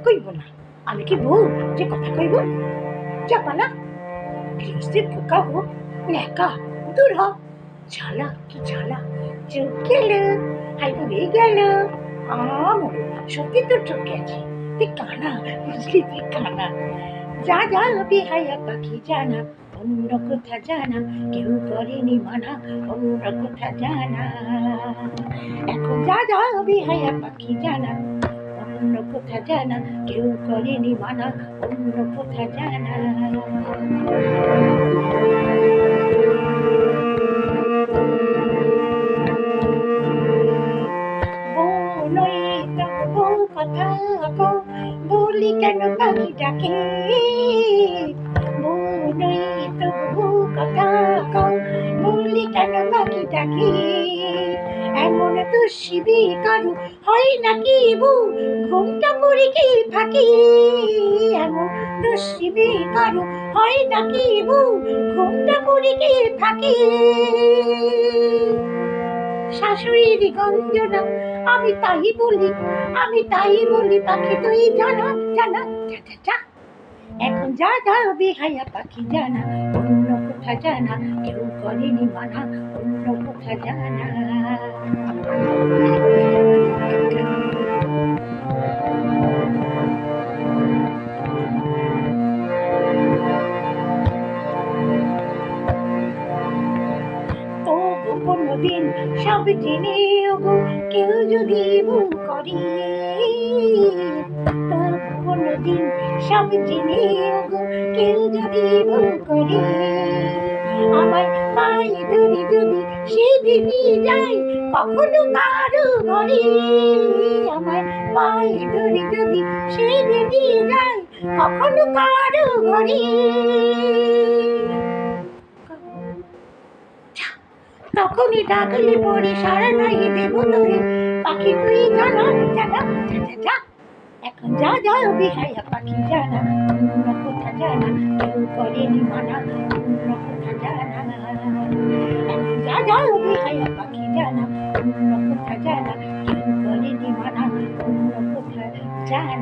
কইব না, আমি কি বউ যে কথা কইব? যাবা না, গৃহস্থের খোকা হোক ন্যাকা, দূর হ। ঝালা কি ঝালা, চোখ গেল, হাই উড়ে গেল। মরু, সত্যি তো ঠকেছি, তুই কানা, বুঝলি তুই কানা। যা যা বেহায়া পাখি জানা, অন্য কোথা জানা, কেউ করেনি মানা, অন্য কোথা জানা। এখন যা যা বেহায়া পাখি জানা, অন্য কোথা জানা, কেউ করেনি মানা, অন্য কোথা জানা। কথা কও, বলি কেন পাখি ডাকে? বই তবু কথা কও, বলি কেন পাখি ডাকে? এমন দুঃশিবি কারু হয় নাকি বউ, ঘুমটা পড়ে কি ফাঁকি? এমন দুঃশিবি কারু হয় নাকি বউ, ঘুমটা পড়ে কি ফাঁকি? শাশুড়ির গঞ্জনা আমি তাই বলি, আমি তাই বলি পাখি তুই জানা জানা, যা যা যা। এখন যা যা বেহায়া পাখি জানা, অন্য কোথা জানা, কেউ করেনি মানা, অন্য কোথা জানা। কোনদিন সব জেনেও কেউ যদি ভুল করে, কোনদিন সব জেনেও কেউ যদি ভুল করে, আমার পায়ে ধরে যদি সেদিনই যাই কখনো কারো ঘরে, আমার পায়ে ধরে যদি সেদিনই যাই কখনো কারো ঘরে। তখনই ডাকলে পরে সারা নাই দেব তোরে, পাখি তুই জানা জানা, যা যা যা। এখন যা যা বেহায়া পাখি জানা, অন্য কোথা জানা, কেউ করেনি মানা, অন্য কোথা জানা। এখন যা যা বেহায়া পাখি জানা, অন্য কোথা জানা, কেউ করেনি মানা, অন্য কোথা জানা।